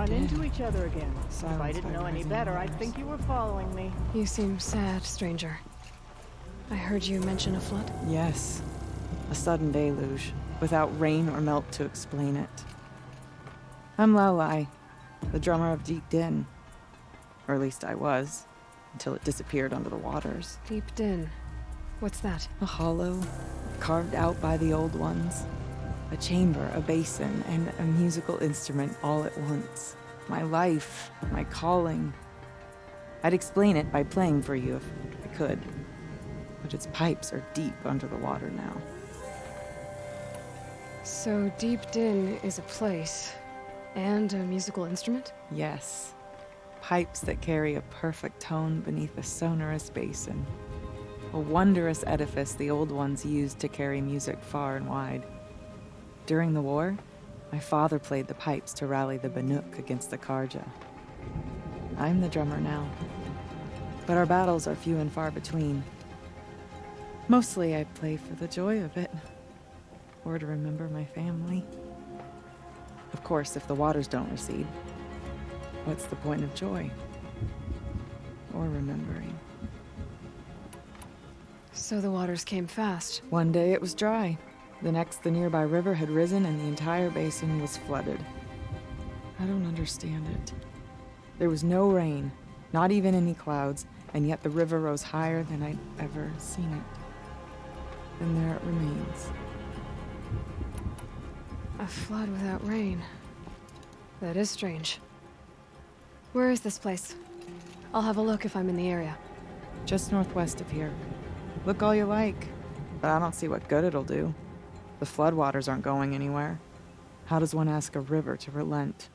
run into each other again. If I Silenced didn't by know any rising better, waters. I'd think you were following me. You seem sad, stranger. I heard you mention a flood. Yes. A sudden deluge, without rain or melt to explain it. I'm Lalai, the drummer of Deep Din. Or at least I was, until it disappeared under the waters. Deep Din. What's that? A hollow, carved out by the old ones. A chamber, a basin, and a musical instrument all at once. My life, my calling. I'd explain it by playing for you if I could. But its pipes are deep under the water now. So Deep Din is a place and a musical instrument? Yes. Pipes that carry a perfect tone beneath a sonorous basin. A wondrous edifice the old ones used to carry music far and wide. During the war, my father played the pipes to rally the Banuk against the Karja. I'm the drummer now. But our battles are few and far between. Mostly I play for the joy of it. Or to remember my family. Of course, if the waters don't recede, what's the point of joy? Or remembering? So the waters came fast. One day it was dry. The next, the nearby river had risen and the entire basin was flooded. I don't understand it. There was no rain, not even any clouds, and yet the river rose higher than I'd ever seen it. And there it remains. A flood without rain. That is strange. Where is this place? I'll have a look if I'm in the area. Just northwest of here. Look all you like, but I don't see what good it'll do. The floodwaters aren't going anywhere. How does one ask a river to relent?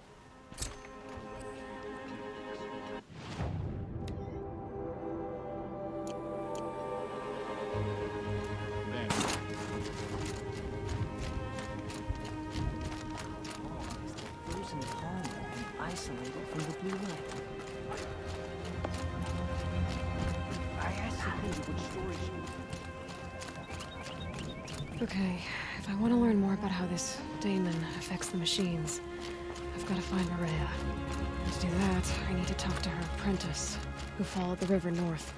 Okay, if I want to learn more about how this daemon affects the machines, I've got to find Maria. And to do that, I need to talk to her apprentice, who followed the river north.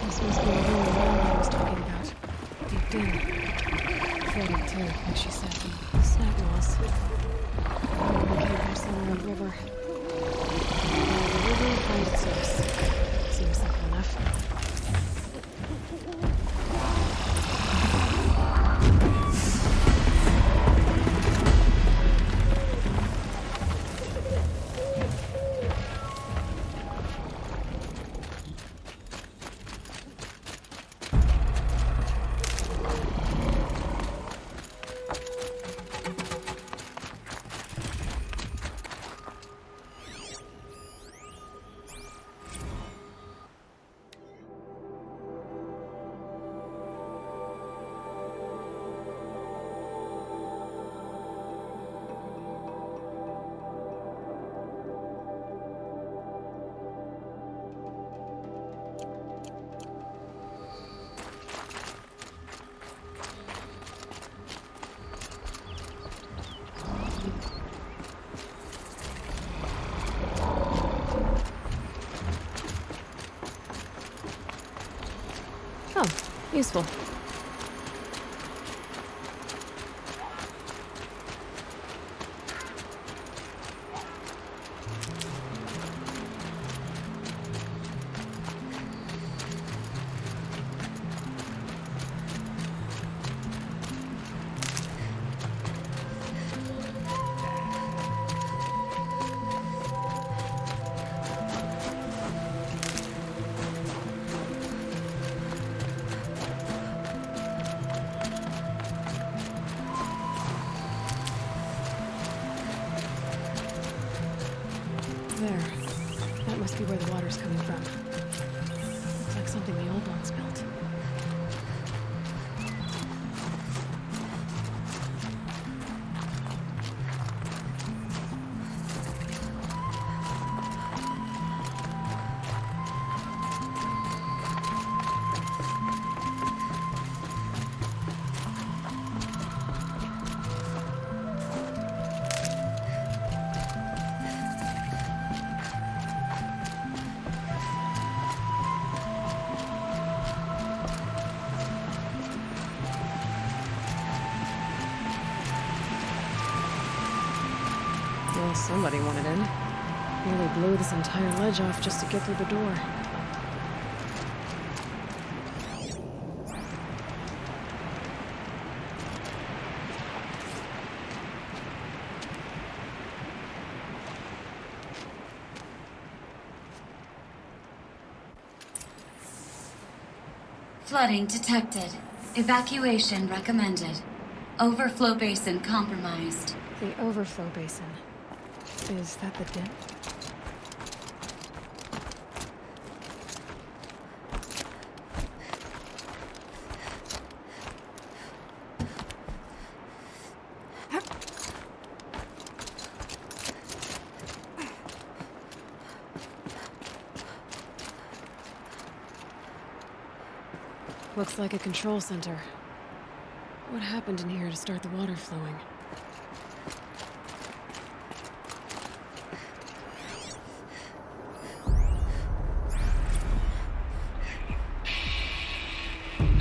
This must be the really long I was talking about. Deep Din. Flooded too, like she said. Snap laws. We came from somewhere on the river. The river finds its source. Seems simple enough. Oh, useful. Must be where the water's coming from. Looks like something the old ones built. Well, somebody wanted in. Nearly blew this entire ledge off just to get through the door. Flooding detected. Evacuation recommended. Overflow basin compromised. The overflow basin. Is that the dip? Looks like a control center. What happened in here to start the water flowing?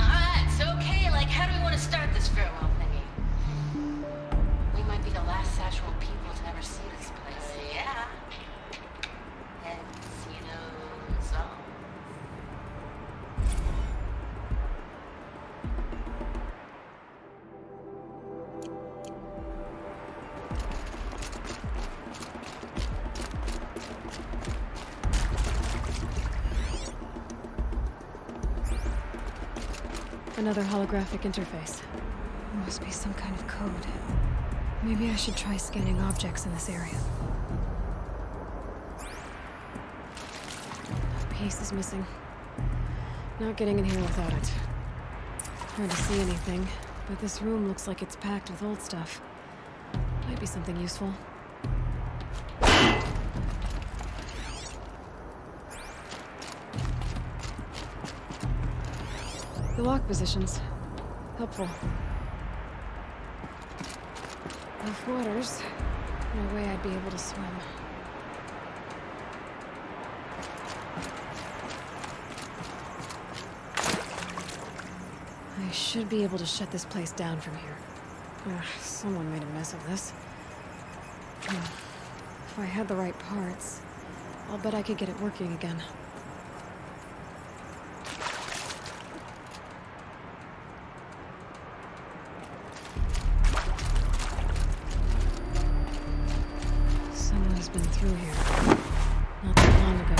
Alright, so okay, like how do we want to start this farewell thingy? We might be the last actual people to ever see this place. Yeah. Hence, you know, so. Another holographic interface. Must be some kind of code. Maybe I should try scanning objects in this area. A piece is missing. Not getting in here without it. Hard to see anything, but this room looks like it's packed with old stuff. Might be something useful. The lock positions. Helpful. Rough waters. No way I'd be able to swim. I should be able to shut this place down from here. Ugh, someone made a mess of this. If I had the right parts, I'll bet I could get it working again. Someone's been through here. Not that long ago.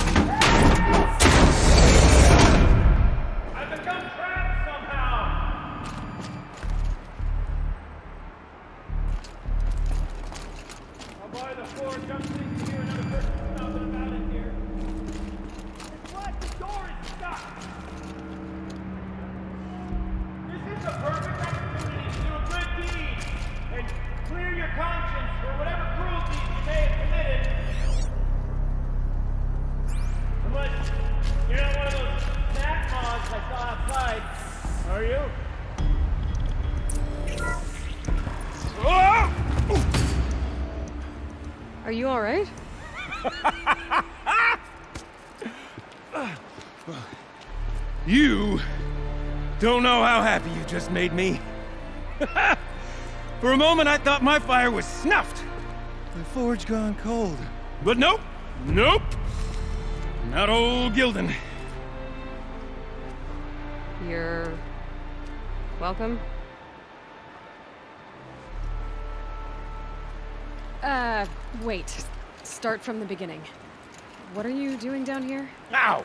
I've become trapped somehow! I'll buy the floor, jump things to hear another person stomping about in here. It's what? The door is stuck! This is the perfect opportunity to do a good deed and clear your conscience for whatever cruelties you may have committed. Unless you're not one of those snack moths I saw outside, are you? Are you alright? You don't know how happy you just made me. For a moment, I thought my fire was snuffed. The forge gone cold. But nope, nope. Not old Gildan. You're... welcome? Wait. Start from the beginning. What are you doing down here? Ow!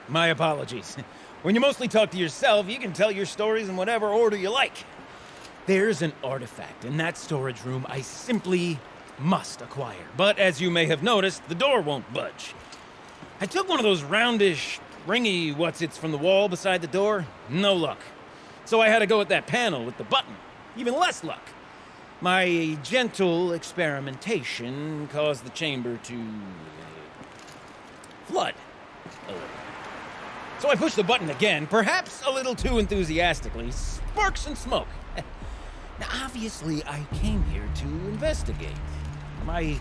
My apologies. When you mostly talk to yourself, you can tell your stories in whatever order you like. There's an artifact in that storage room I simply must acquire. But as you may have noticed, the door won't budge. I took one of those roundish, ringy what's-its from the wall beside the door. No luck. So I had to go with that panel with the button. Even less luck. My gentle experimentation caused the chamber to flood a little. So I pushed the button again, perhaps a little too enthusiastically. Sparks and smoke. Now, obviously, I came here to investigate. My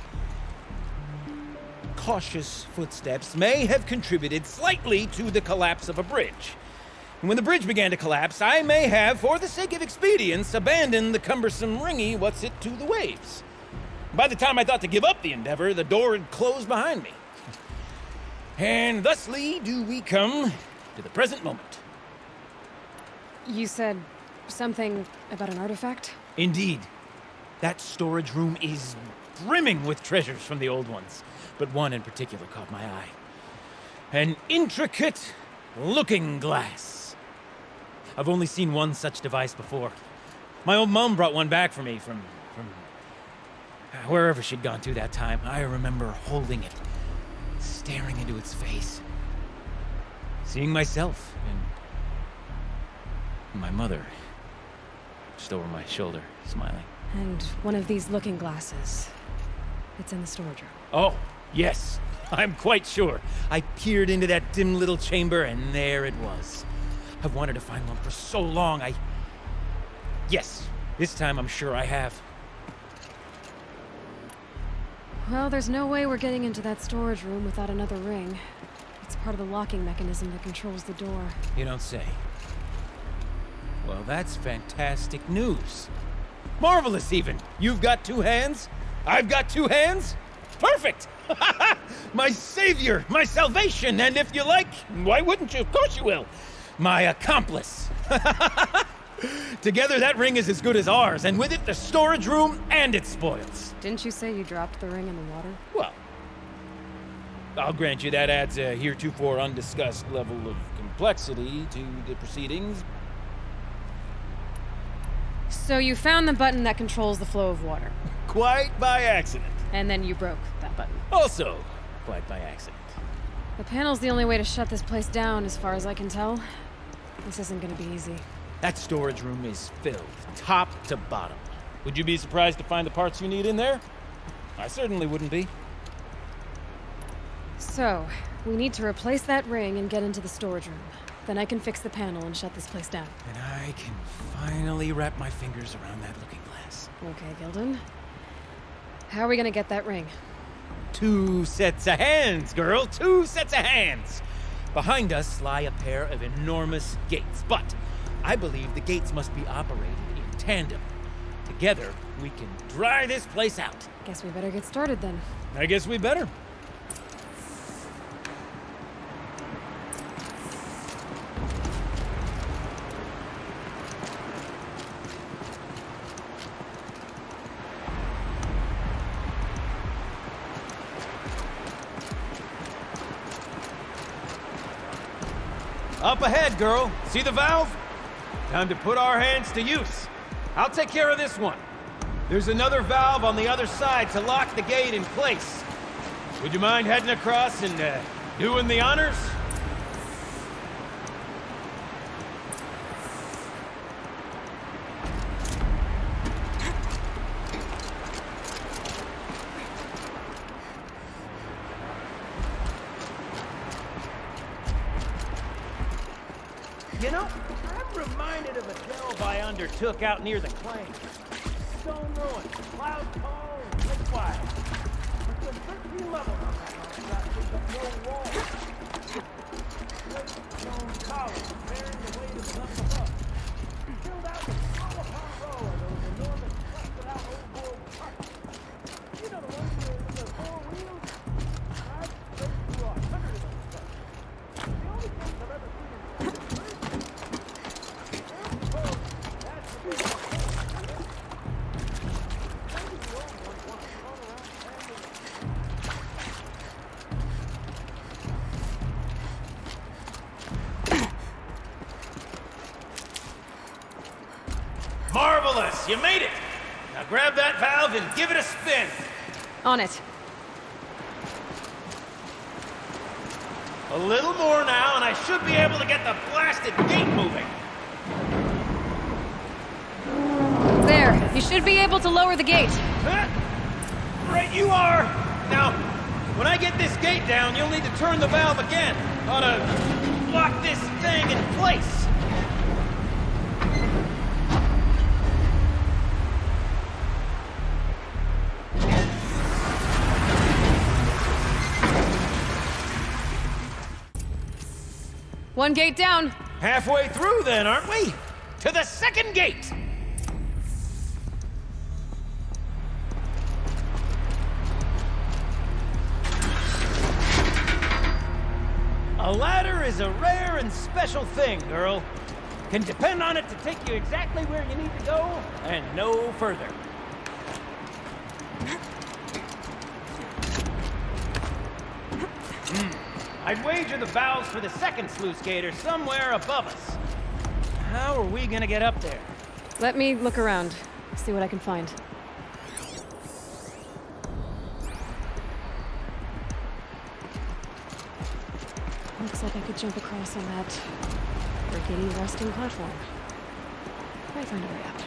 cautious footsteps may have contributed slightly to the collapse of a bridge. And when the bridge began to collapse, I may have, for the sake of expedience, abandoned the cumbersome ringy what's-it to the waves. By the time I thought to give up the endeavor, the door had closed behind me. And thusly do we come to the present moment. You said something about an artifact? Indeed. That storage room is brimming with treasures from the old ones, but one in particular caught my eye. An intricate looking glass. I've only seen one such device before. My old mum brought one back for me from wherever she'd gone to that time. I remember holding it, staring into its face, seeing myself and my mother just over my shoulder, smiling. And one of these looking glasses. It's in the storage room. Oh, yes. I'm quite sure. I peered into that dim little chamber, and there it was. I've wanted to find one for so long. Yes, this time I'm sure I have. Well, there's no way we're getting into that storage room without another ring. It's part of the locking mechanism that controls the door. You don't say. Well, that's fantastic news. Marvelous, even. You've got two hands. I've got two hands. Perfect! My savior, my salvation, and if you like, why wouldn't you? Of course you will. My accomplice. Together, that ring is as good as ours, and with it, the storage room and its spoils. Didn't you say you dropped the ring in the water? Well, I'll grant you that adds a heretofore undiscussed level of complexity to the proceedings. So you found the button that controls the flow of water. Quite by accident. And then you broke that button. Also, quite by accident. The panel's the only way to shut this place down, as far as I can tell. This isn't gonna be easy. That storage room is filled, top to bottom. Would you be surprised to find the parts you need in there? I certainly wouldn't be. So, we need to replace that ring and get into the storage room. Then I can fix the panel and shut this place down. And I can finally wrap my fingers around that looking glass. Okay, Gilden. How are we gonna get that ring? 2 sets of hands, girl. 2 sets of hands. Behind us lie a pair of enormous gates, but I believe the gates must be operated in tandem. Together, we can dry this place out. Guess we better get started then. I guess we better. Up ahead, girl. See the valve? Time to put our hands to use. I'll take care of this one. There's another valve on the other side to lock the gate in place. Would you mind heading across and doing the honors? You know, I'm reminded of a delve I undertook out near the claim. Stone ruins, cloud tall, and thick wide. There's 13 levels on that mountainside with no walls. Great stone columns bearing the weight of nothing above. Filled out with row upon row of those enormous busted-out old-board trucks. You know the ones with the 4 wheels? I've raced through 100 of those trucks. The only thing I've ever seen in Marvelous! You made it! Now grab that valve and give it a spin! On it. A little more now, and I should be able to get the blasted gate moving. There. You should be able to lower the gate. Huh? Right you are. Now, when I get this gate down, you'll need to turn the valve again. Ought to lock this thing in place. One gate down. Halfway through then, aren't we? To the second gate! A ladder is a rare and special thing, girl. Can depend on it to take you exactly where you need to go, and no further. I'd wager the valves for the second sluice gate are somewhere above us. How are we gonna get up there? Let me look around. See what I can find. Looks like I could jump across on that rickety resting platform. Might find a way out.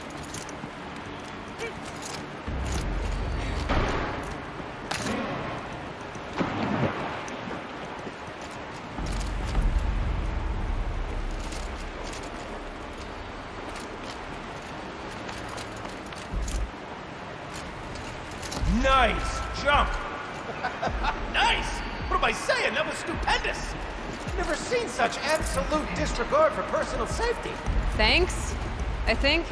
Nice jump! Nice! What am I saying? That was stupendous! Never seen such absolute disregard for personal safety. Thanks, I think.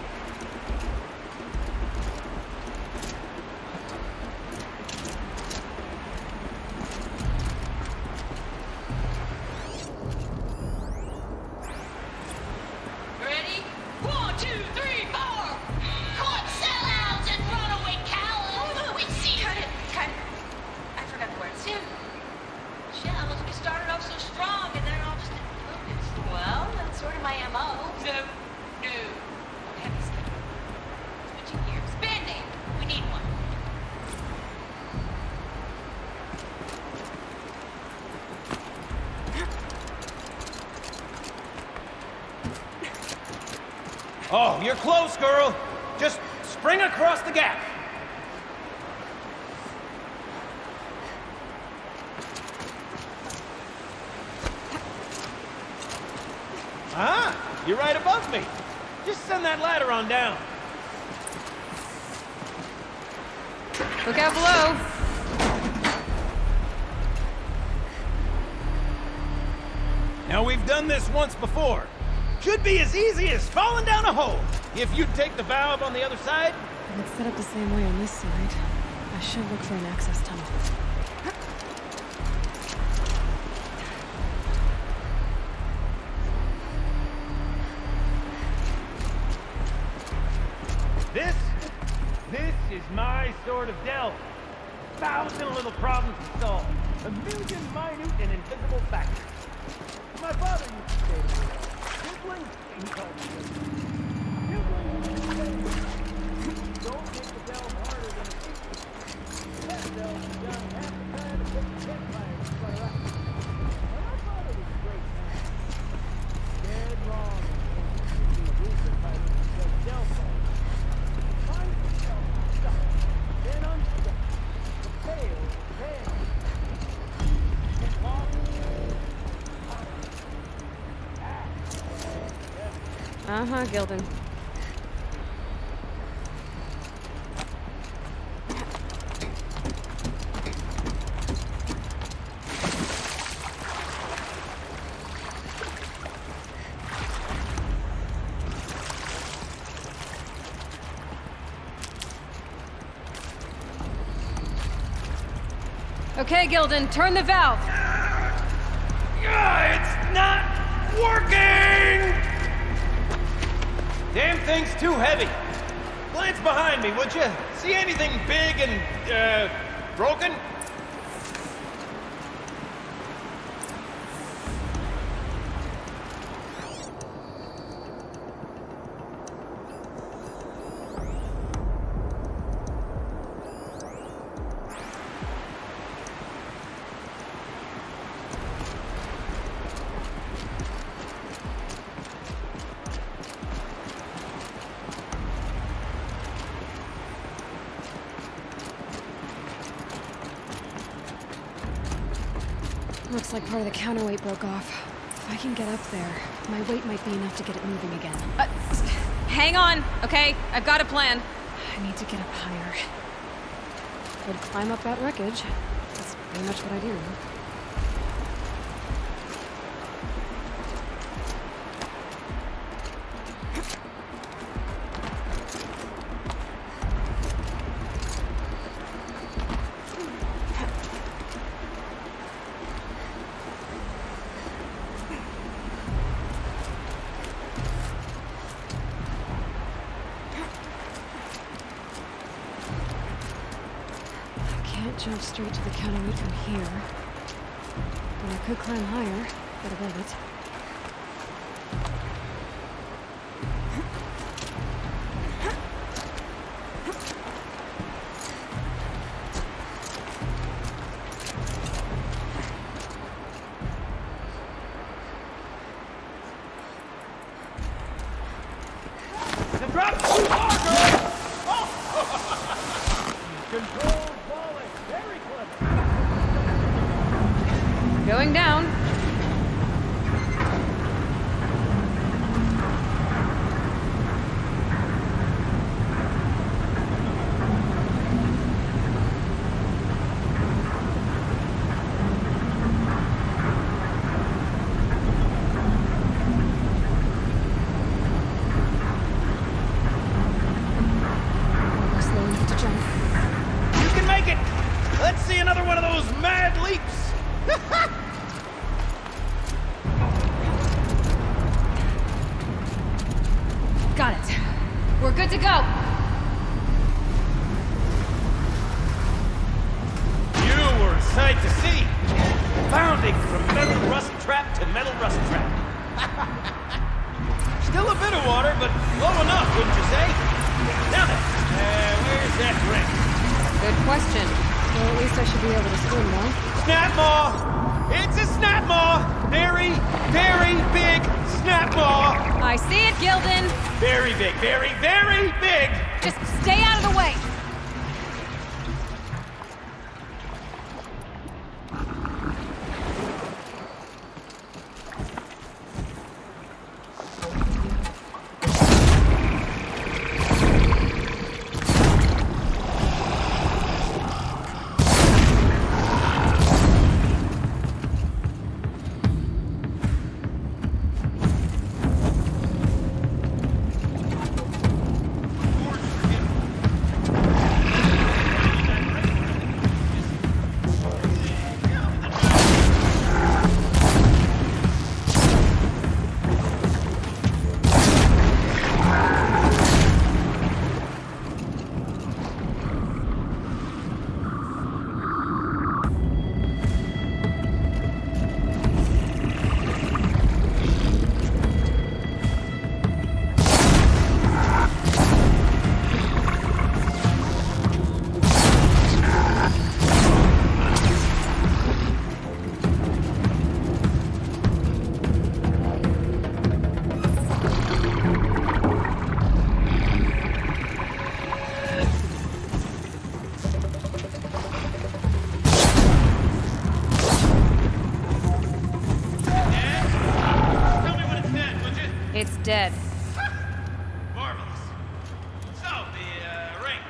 Ready? 1, 2, 3, 4! Caught sellouts and runaway cowards! We see her! I forgot the words. Shells, we started off so strong and then all just focused. Well, that's sort of my MO. No. Heavy step. Switching gears. Band-aid. We need one. Oh, you're close, girl. Just spring across the gap. Ah, you're right above me. Just send that ladder on down. Look out below. Now, we've done this once before. Should be as easy as falling down a hole. If you take the valve on the other side. If it's set up the same way on this side, I should look for an access tunnel. This is my sort of delve. 1,000 little problems to solve. 1,000,000 minute and invisible factors. My father used to say to me, sibling, he called me sibling, don't make the delve harder than it is. That delve is done half the time to put the campfire in front of us. Now, my father was a great man. Dead wrong in the reason by which he said delve hole. Find yourself stuck, then unstuck. The fail, fail. Get lost. Uh-huh, Gilden. Okay, Gilden, turn the valve. It's not working! Damn thing's too heavy. Glance behind me, would you? See anything big and, broken? like part of the counterweight broke off. If I can get up there, my weight might be enough to get it moving again. Hang on, okay? I've got a plan. I need to get up higher. Could climb up that wreckage. That's pretty much what I do. Jump straight to the counterweight from here. But I could climb higher, get above it. The drop's too far, girl! Control falling. Very clever. Going down. We're slow enough to jump. You can make it! Let's see another one of those mad leaps! Got it. We're good to go. You were a sight to see. Bounding from metal rust trap to metal rust trap. Still a bit of water, but low enough, wouldn't you say? Now then, where's that ring? Good question. Well, at least I should be able to swim now. Snap maw! It's a snap maw! Very, very big snap maw! I see it, Gildan. Very big, very, very big! Just stay out of the way. It's dead. Marvelous. So, the ring.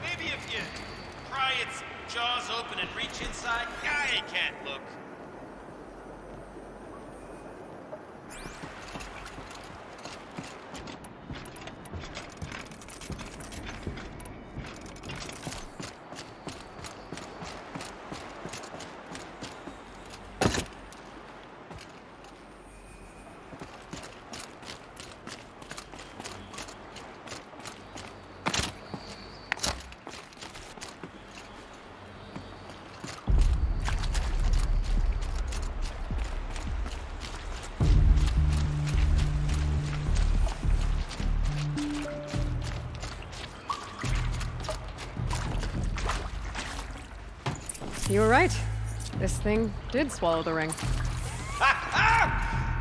Maybe if you pry its jaws open and reach inside, I can't look. You were right. This thing did swallow the ring.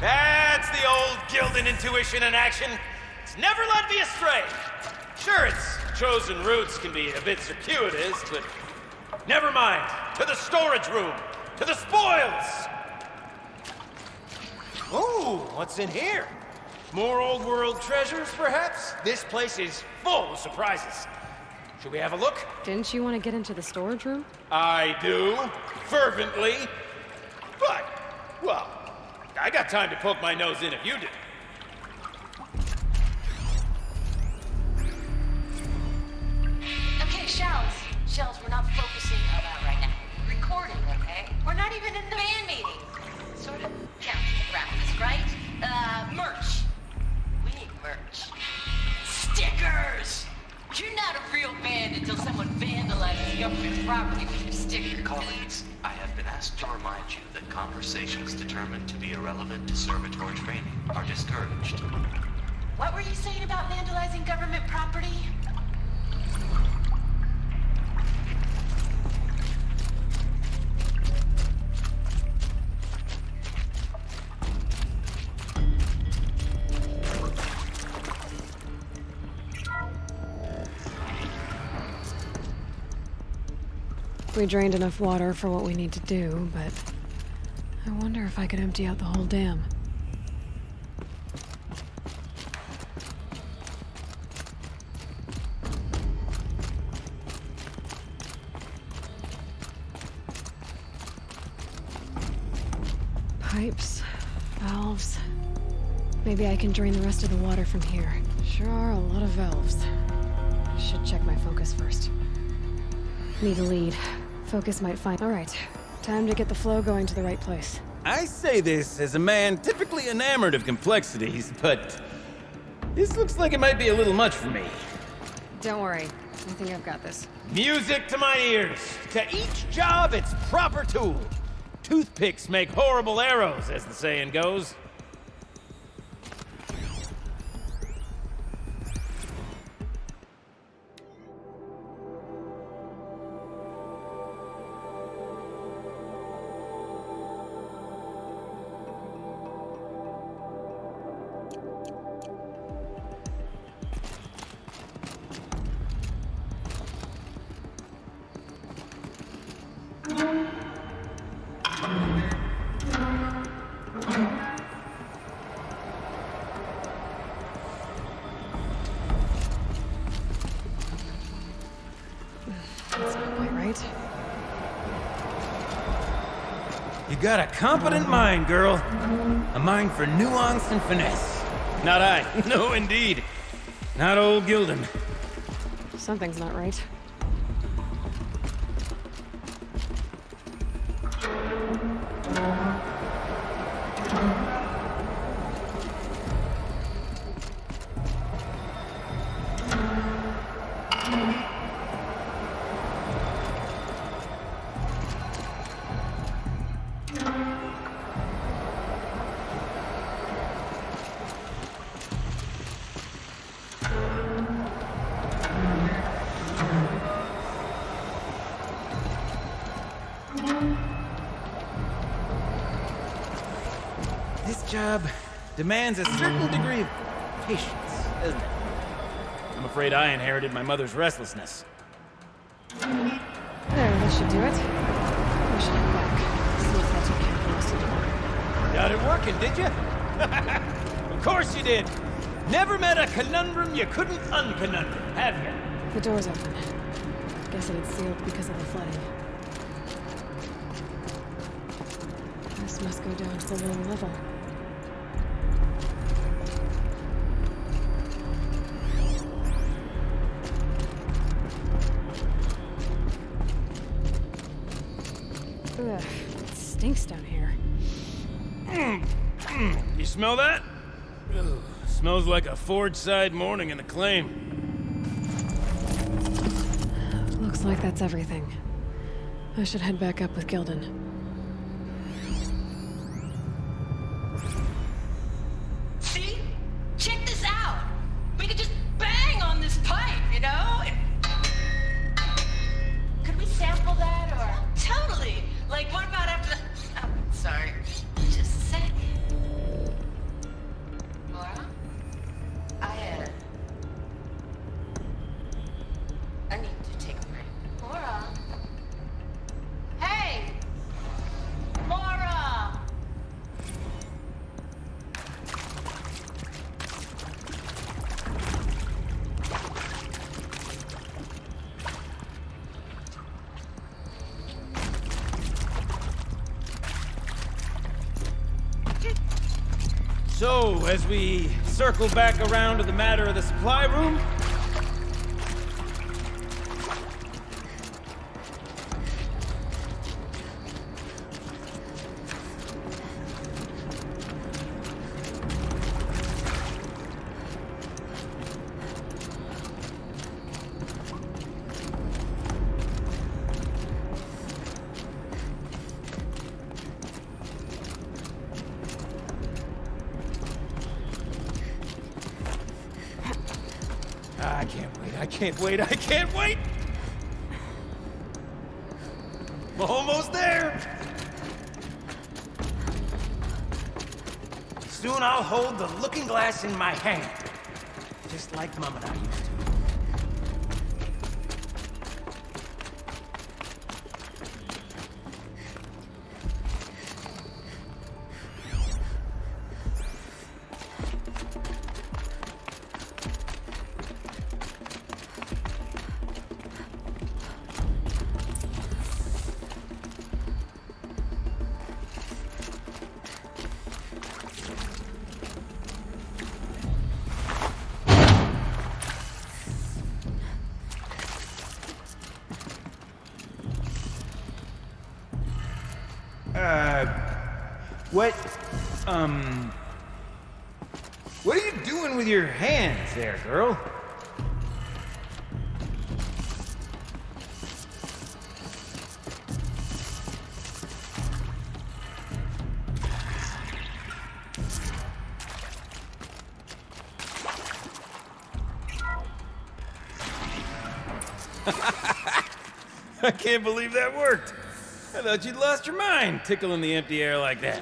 That's the old Gildan intuition in action. It's never led me astray. Sure, its chosen routes can be a bit circuitous, but never mind. To the storage room. To the spoils. Ooh, what's in here? More old world treasures, perhaps? This place is full of surprises. Should we have a look? Didn't you want to get into the storage room? I do, fervently. But, well, I got time to poke my nose in if you do. Okay, Shells, we're not focusing on that right now. Recording, okay? We're not even in the band meeting. Sort of counts as practice, right? Merch. We need merch. Stickers! You're not a real band until someone vandalizes government property with your sticker. Colleagues, I have been asked to remind you that conversations determined to be irrelevant to servitor training are discouraged. What were you saying about vandalizing government property? We drained enough water for what we need to do, but I wonder if I could empty out the whole dam. Pipes, valves. Maybe I can drain the rest of the water from here. Sure are a lot of valves. Should check my focus first. Need a lead. Focus might find... Alright, time to get the flow going to the right place. I say this as a man typically enamored of complexities, but this looks like it might be a little much for me. Don't worry, I think I've got this. Music to my ears. To each job, its proper tool. Toothpicks make horrible arrows, as the saying goes. That's not quite right. You got a competent mind, girl. A mind for nuance and finesse. Not I. No, indeed. Not old Gildan. Something's not right. This job demands a certain degree of patience, doesn't it? I'm afraid I inherited my mother's restlessness. There, that should do it. We should head back. See if that's okay for us to do. Got it working, did you? Of course you did. Never met a conundrum you couldn't unconundrum, have you? The door's open. Guess it had sealed because of the flooding. This must go down to the lower level. Ugh, it stinks down here. You smell that? Ugh, smells like a forge-side morning in the claim. Looks like that's everything. I should head back up with Gildan. See? Check this out. We could just bang on this pipe, you know? Could we sample that or... Totally. Like, what about after the... Oh, sorry. Just a sec. Laura? I need to take a break. Laura? Hey! So, as we circle back around to the matter of the supply room, I can't wait! Almost there! Soon I'll hold the looking glass in my hand, just like Mom and I used to. What are you doing with your hands there, girl? I can't believe that worked. I thought you'd lost your mind, tickling the empty air like that.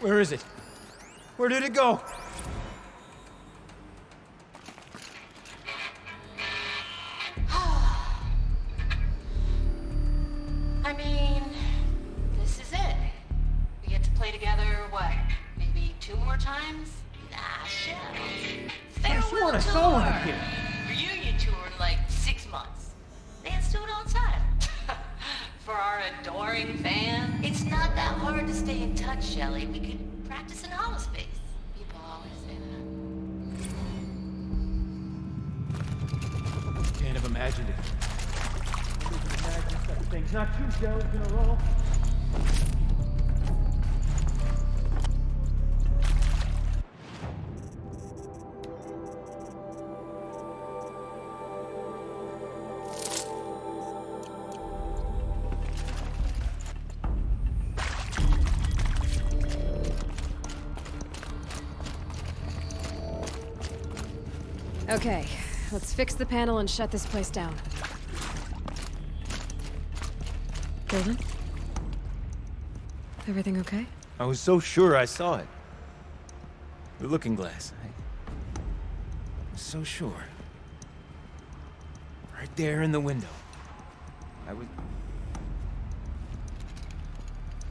Where is it? Where did it go? I mean, this is it. We get to play together, what, maybe 2 more times? Nah, shells. Farewell tour! Reunion tour in like 6 months. Dance to it all the time. For our adoring fans. It's not that hard to stay in touch, Shelley. We could practice in holospace. People always say that. Can't have imagined it. Couldn't imagine such things. Not 2 shells in a row. Okay, let's fix the panel and shut this place down. Golden? Everything okay? I was so sure I saw it. The looking glass. I was so sure. Right there in the window. I was...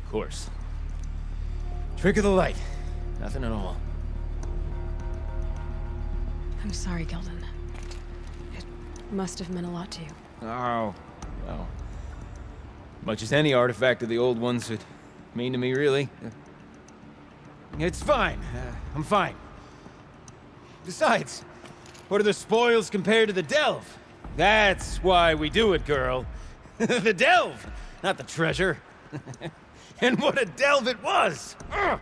Of course. Trick of the light. Nothing at all. I'm sorry, Gilden. It must have meant a lot to you. Oh, well. Much as any artifact of the old ones would mean to me, really. It's fine. I'm fine. Besides, what are the spoils compared to the delve? That's why we do it, girl. The delve, not the treasure. And what a delve it was! Ugh.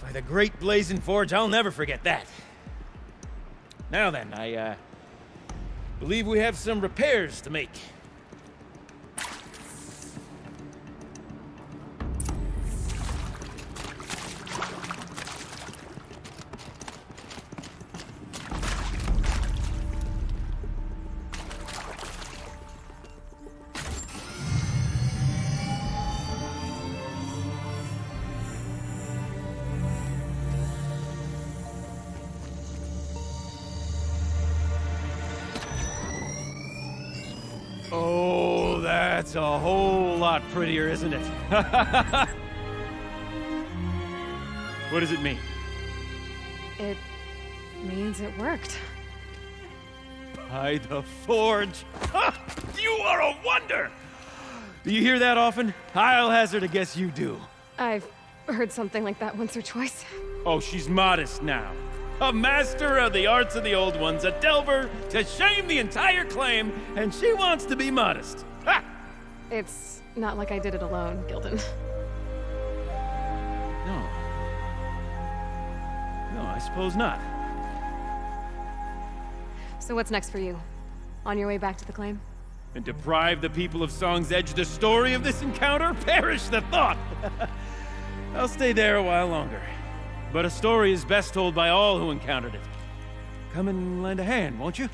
By the great blazing forge, I'll never forget that. Now then, I believe we have some repairs to make. Oh, that's a whole lot prettier, isn't it? What does it mean? It means it worked. By the forge! Ha! You are a wonder! Do you hear that often? I'll hazard a guess you do. I've heard something like that once or twice. Oh, she's modest now. A master of the arts of the old ones, a delver to shame the entire claim, and she wants to be modest. Ha! It's not like I did it alone, Gildan. No. No, I suppose not. So what's next for you? On your way back to the claim? And deprive the people of Song's Edge the story of this encounter? Perish the thought! I'll stay there a while longer. But a story is best told by all who encountered it. Come and lend a hand, won't you?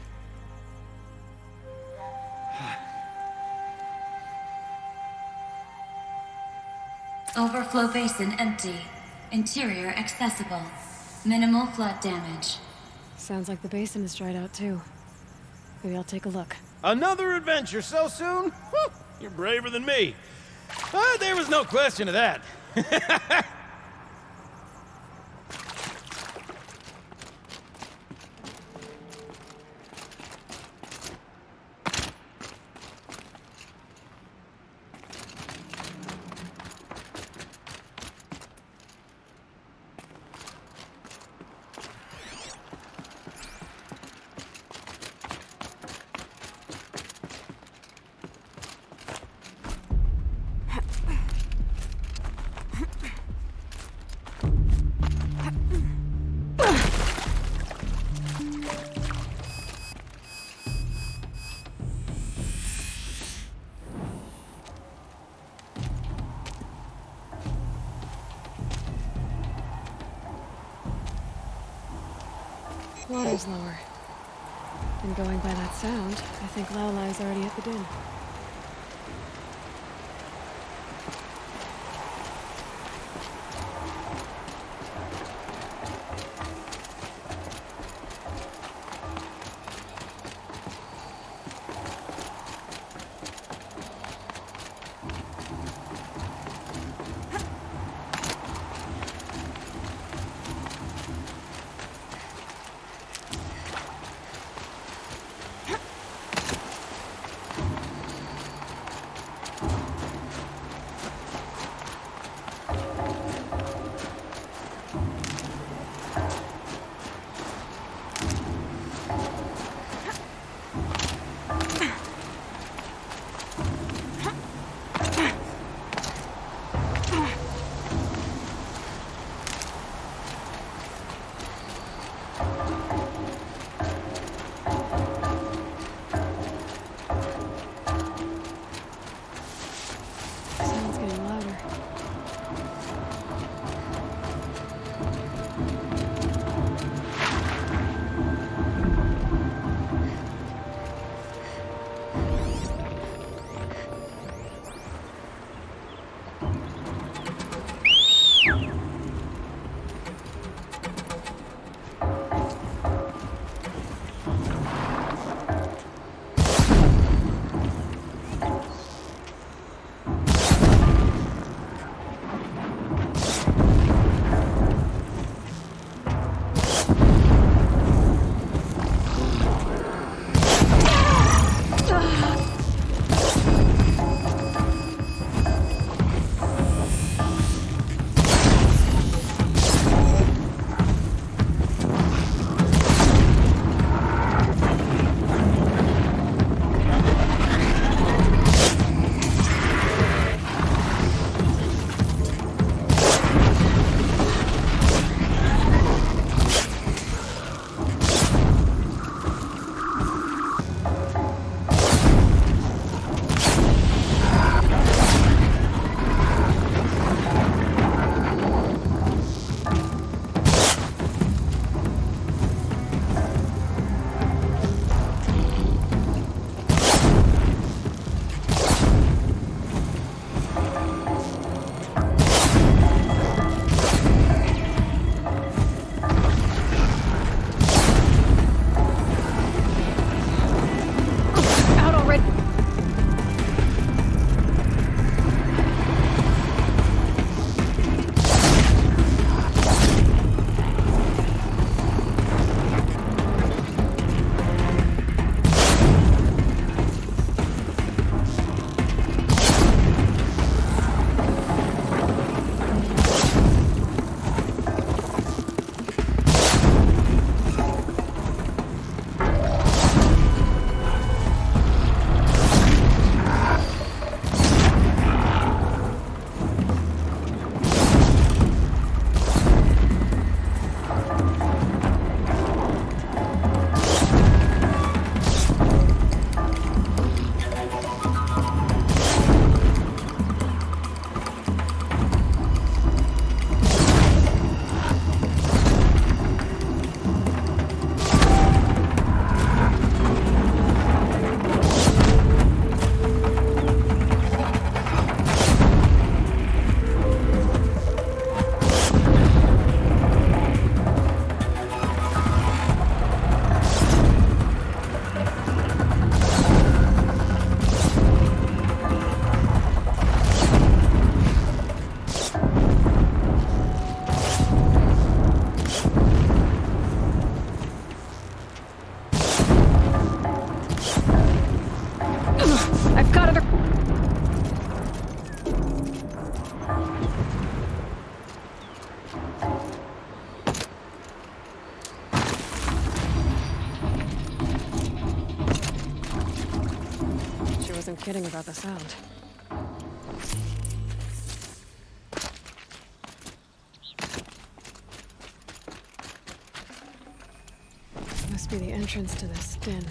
Overflow basin empty. Interior accessible. Minimal flood damage. Sounds like the basin is dried out too. Maybe I'll take a look. Another adventure so soon? Whew, you're braver than me. There was no question of that. Water's lower. And going by that sound, I think Laolai's already at the den. I've got other... She wasn't kidding about the sound. Must be the entrance to this den.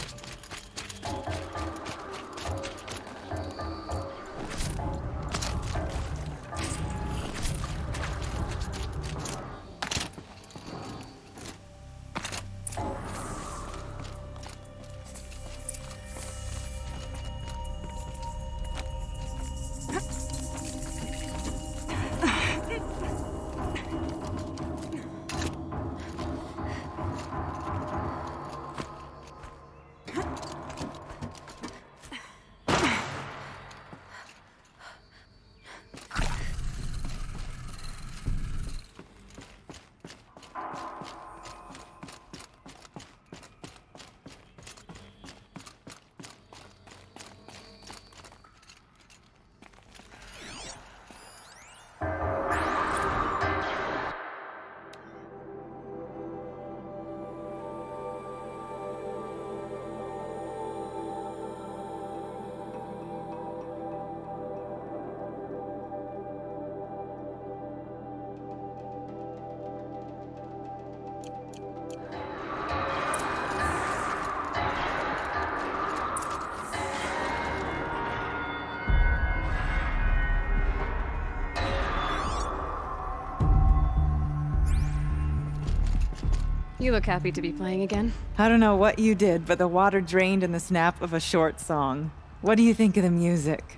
You look happy to be playing again. I don't know what you did, but the water drained in the snap of a short song. What do you think of the music?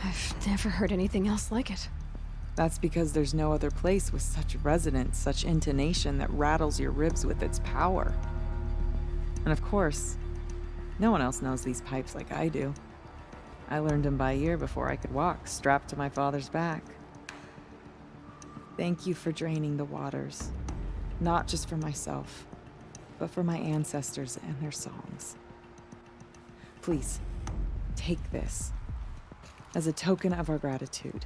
I've never heard anything else like it. That's because there's no other place with such resonance, such intonation that rattles your ribs with its power. And of course, no one else knows these pipes like I do. I learned them by ear before I could walk, strapped to my father's back. Thank you for draining the waters. Not just for myself, but for my ancestors and their songs. Please, take this as a token of our gratitude.